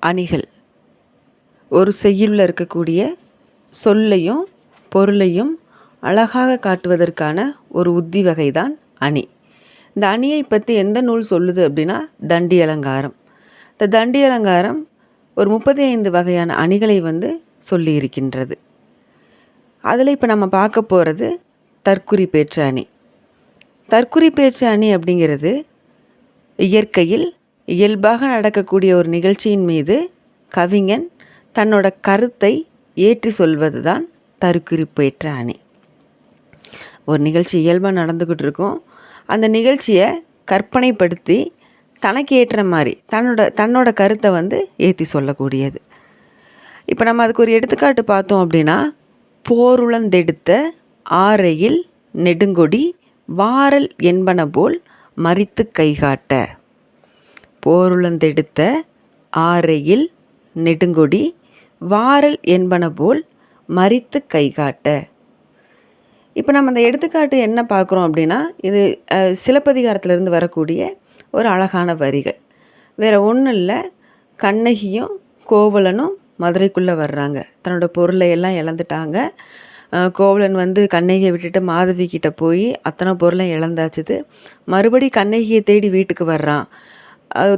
அணிகள். ஒரு செய்யுளில் இருக்கக்கூடிய சொல்லையும் பொருளையும் அழகாக காட்டுவதற்கான ஒரு உத்தி வகை தான் அணி. இந்த அணியை பற்றி எந்த நூல் சொல்லுது அப்படின்னா தண்டி அலங்காரம். இந்த தண்டி அலங்காரம் ஒரு 35 வகையான அணிகளை சொல்லி இருக்கின்றது. அதில் இப்போ நம்ம பார்க்க போகிறது தற்குறி பேற்று அணி. தற்குறி பேற்று அணி அப்படிங்கிறது இயற்கையில் இயல்பாக நடக்கக்கூடிய ஒரு நிகழ்ச்சியின் மீது கவிஞன் தன்னோட கருத்தை ஏற்றி சொல்வது தான் தற்குறி பேற்று அணி. ஒரு நிகழ்ச்சி இயல்பாக நடந்துக்கிட்டு இருக்கும், அந்த நிகழ்ச்சியை கற்பனைப்படுத்தி தனக்கு ஏற்ற மாதிரி தன்னோட கருத்தை ஏற்றி சொல்லக்கூடியது. இப்போ நம்ம அதுக்கு ஒரு எடுத்துக்காட்டு பார்த்தோம் அப்படின்னா, போருளந்தெடுத்த ஆரையில் நெடுங்கொடி வாரல் என்பன போல் மறித்து கைகாட்ட. போருளந்தெடுத்த ஆரையில் நெடுங்கொடி வாரல் என்பன போல் மறித்து கைகாட்ட. இப்போ நம்ம அந்த எடுத்துக்காட்டு என்ன பார்க்குறோம் அப்படின்னா, இது சிலப்பதிகாரத்திலிருந்து வரக்கூடிய ஒரு அழகான வரிகள். வேறு ஒன்றும் இல்லை, கண்ணகியும் கோவலனும் மதுரைக்குள்ளே வர்றாங்க. தன்னோட பொருளை எல்லாம் இழந்துட்டாங்க. கோவலன் கண்ணகியை விட்டுட்டு மாதவி கிட்ட போய் அத்தனை பொருளையும் இழந்தாச்சுது. மறுபடி கண்ணகியை தேடி வீட்டுக்கு வர்றான்.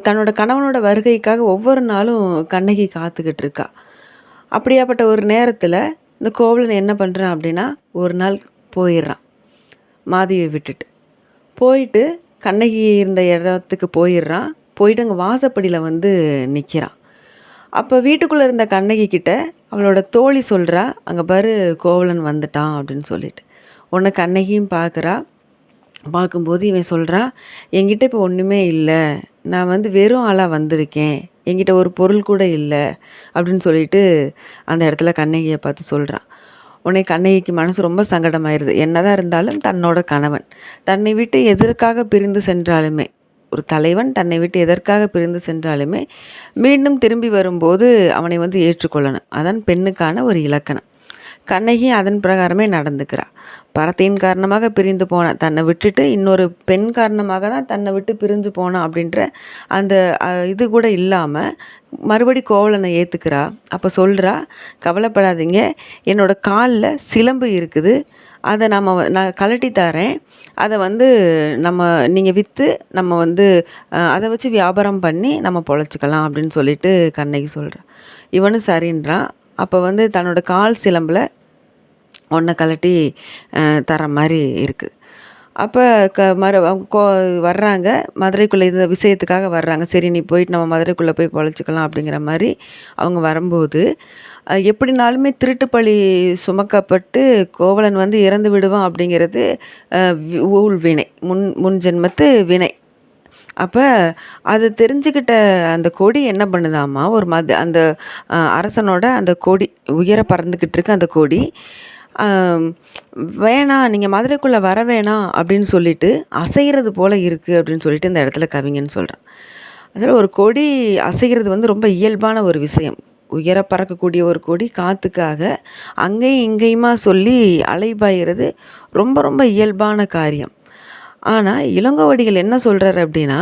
தன்னோட கணவனோட வருகைக்காக ஒவ்வொரு நாளும் கண்ணகி காத்துக்கிட்டு இருக்கா. அப்படியாப்பட்ட ஒரு நேரத்தில் இந்த கோவலன் என்ன பண்ணுறான் அப்படின்னா, ஒரு நாள் போயிடுறான். மாதவியை விட்டுட்டு போயிட்டு கண்ணகி இருந்த இடத்துக்கு போயிடுறான். போயிட்டு அங்கே வாசப்படியில் நிற்கிறான். அப்போ வீட்டுக்குள்ளே இருந்த கண்ணகி கிட்ட அவளோட தோழி சொல்கிறா, அங்கே பாரு கோவலன் வந்துட்டான் அப்படின்னு சொல்லிட்டு. உன்னை கண்ணகியும் பார்க்குறா. பார்க்கும்போது இவன் சொல்கிறான், என்கிட்ட இப்போ ஒன்றுமே இல்லை, நான் வெறும் ஆளாக வந்திருக்கேன், என்கிட்ட ஒரு பொருள் கூட இல்லை அப்படின்னு சொல்லிட்டு அந்த இடத்துல கண்ணகியை பார்த்து சொல்கிறான். உடனே கண்ணகிக்கு மனசு ரொம்ப சங்கடமாயிருது. என்னதான் இருந்தாலும் தன்னோட கணவன் தன்னை விட்டு எதற்காக பிரிந்து சென்றாலுமே, ஒரு தலைவன் தன்னை விட்டு எதற்காக பிரிந்து சென்றாலுமே மீண்டும் திரும்பி வரும்போது அவனை ஏற்றுக்கொள்ளணும். அதான் பெண்ணுக்கான ஒரு இலக்கணம். கண்ணகி அதன் பிரகாரமே நடந்துக்கிறா. பரத்தையின் காரணமாக பிரிந்து போனான், தன்னை விட்டுட்டு இன்னொரு பெண் காரணமாக தான் தன்னை விட்டு பிரிஞ்சு போனான் அப்படின்ற அந்த இது கூட இல்லாமல் மறுபடி கோவலனை ஏற்றுக்கிறா. அப்போ சொல்கிறா, கவலைப்படாதீங்க, என்னோட காலில் சிலம்பு இருக்குது, அதை நான் கழட்டி தரேன், அதை நம்ம நீங்கள் விற்று நம்ம அதை வச்சு வியாபாரம் பண்ணி நம்ம பொழைச்சிக்கலாம் அப்படின்னு சொல்லிட்டு கண்ணகி சொல்கிறா. இவனும் சரின்றான். அப்போ தன்னோட கால் சிலம்பில் ஒன்றை கழட்டி தர மாதிரி இருக்குது. அப்போ வர்றாங்க மதுரைக்குள்ளே, இந்த விஷயத்துக்காக வர்றாங்க. சரி நீ போயிட்டு நம்ம மதுரைக்குள்ளே போய் பொழைச்சிக்கலாம் அப்படிங்கிற மாதிரி அவங்க வரும்போது, எப்படினாலுமே திருட்டு பழி சுமக்கப்பட்டு கோவலன் இறந்து விடுவான் அப்படிங்கிறது ஊழ் வினை, முன் ஜென்மத்து வினை. அப்போ அது தெரிஞ்சுக்கிட்ட அந்த கொடி என்ன பண்ணுதாம்மா, ஒரு அந்த அரசனோட அந்த கொடி உயர பறந்துக்கிட்டு இருக்கு. அந்த கொடி வேணாம், நீங்கள் மதுரைக்குள்ளே வர வேணாம் அப்படின்னு சொல்லிட்டு அசைகிறது போல் இருக்குது அப்படின்னு சொல்லிட்டு இந்த இடத்துல கவிஞன்னு சொல்கிறான். அதில் ஒரு கொடி அசைகிறது ரொம்ப இயல்பான ஒரு விஷயம். உயர பறக்கக்கூடிய ஒரு கொடி காற்றுக்காக அங்கேயும் இங்கேயுமா சொல்லி அலைபாய்கிறது ரொம்ப ரொம்ப இயல்பான காரியம். ஆனால் இளங்கோவடிகள் என்ன சொல்கிறார் அப்படின்னா,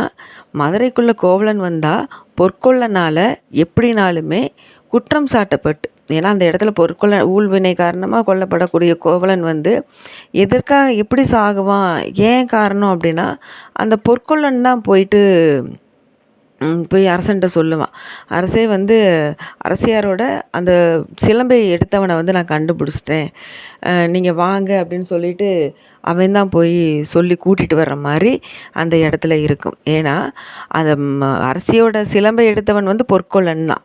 மதுரைக்குள்ளே கோவலன் வந்தால் பொற்கொள்ளனால் எப்படினாலுமே குற்றம் சாட்டப்பட்டு, ஏன்னா அந்த இடத்துல ஊழ்வினை காரணமாக கொல்லப்படக்கூடிய கோவலன் எதற்காக எப்படி சாகுவான், ஏன் காரணம் அப்படின்னா அந்த பொற்கொள்ளன் தான் போய் அரசன்ட்ட சொல்லுவான். அரசே அரசியாரோட அந்த சிலம்பை எடுத்தவனை நான் கண்டுபிடிச்சிட்டேன், நீங்கள் வாங்க அப்படின்னு சொல்லிட்டு அவன் தான் போய் சொல்லி கூட்டிகிட்டு வர்ற மாதிரி அந்த இடத்துல இருக்கும். ஏன்னா அந்த அரசியோட சிலம்பை எடுத்தவன் பொற்கொள்ளன் தான்.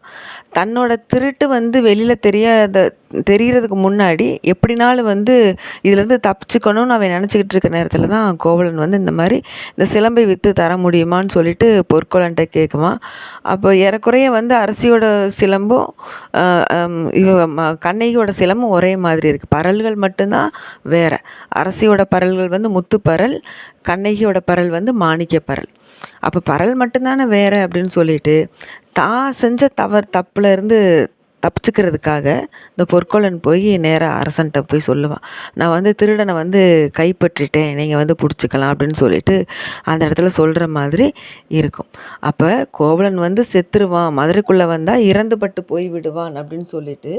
தன்னோட திருட்டு வெளியில் தெரிகிறதுக்கு முன்னாடி எப்படினாலும் இதுலேருந்து தப்பிச்சுக்கணும்னு அவன் நினச்சிக்கிட்டு இருக்க நேரத்தில் தான் கோவலன் இந்த மாதிரி இந்த சிலம்பை விற்று தர முடியுமான்னு சொல்லிட்டு பொற்கொள்ளன்ட்ட கேட்குவான். அப்போ ஏறக்குறைய அரசியோட சிலம்பும் கண்ணகியோட சிலம்பும் ஒரே மாதிரி இருக்குது. பரல்கள் மட்டும்தான் வேறு. அரசியோட பரல்கள் முத்து பரல், கண்ணகியோட பரல் மாணிக்க பரல். அப்போ பரல் மட்டும்தானே வேறு அப்படின்னு சொல்லிட்டு தான் செஞ்ச தப்புல இருந்து தப்பிச்சுக்கிறதுக்காக இந்த பொற்கொல்லன் போய் நேராக அரசன்ட்ட போய் சொல்லுவான். நான் வந்து திருடனை வந்து கைப்பற்றிட்டேன், நீங்கள் வந்து பிடிச்சிக்கலாம் அப்படின்னு சொல்லிட்டு அந்த இடத்துல சொல்கிற மாதிரி இருக்கும். அப்போ கோவலன் வந்து செத்துருவான், மதுரைக்குள்ளே வந்தால் இறந்துபட்டு போய் விடுவான் அப்படின்னு சொல்லிட்டு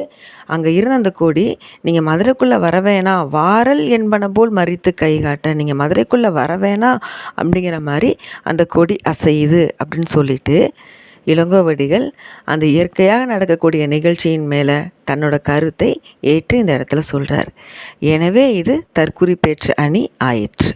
அங்கே இருந்த அந்த கொடி, நீங்கள் மதுரைக்குள்ளே வர வேணாம், வாரல் என்பன போல் மறித்து கை காட்ட, நீங்கள் மதுரைக்குள்ளே வர வேணாம் அப்படிங்கிற மாதிரி அந்த கொடி அசையுது அப்படின்னு சொல்லிட்டு இளங்கோவடிகள் அந்த இயற்கையாக நடக்கக்கூடிய நிகழ்ச்சியின் மேலே தன்னோட கருத்தை ஏற்று இந்த இடத்துல சொல்கிறார். எனவே இது தற்குறிப்பேற்று அணி ஆயிற்று.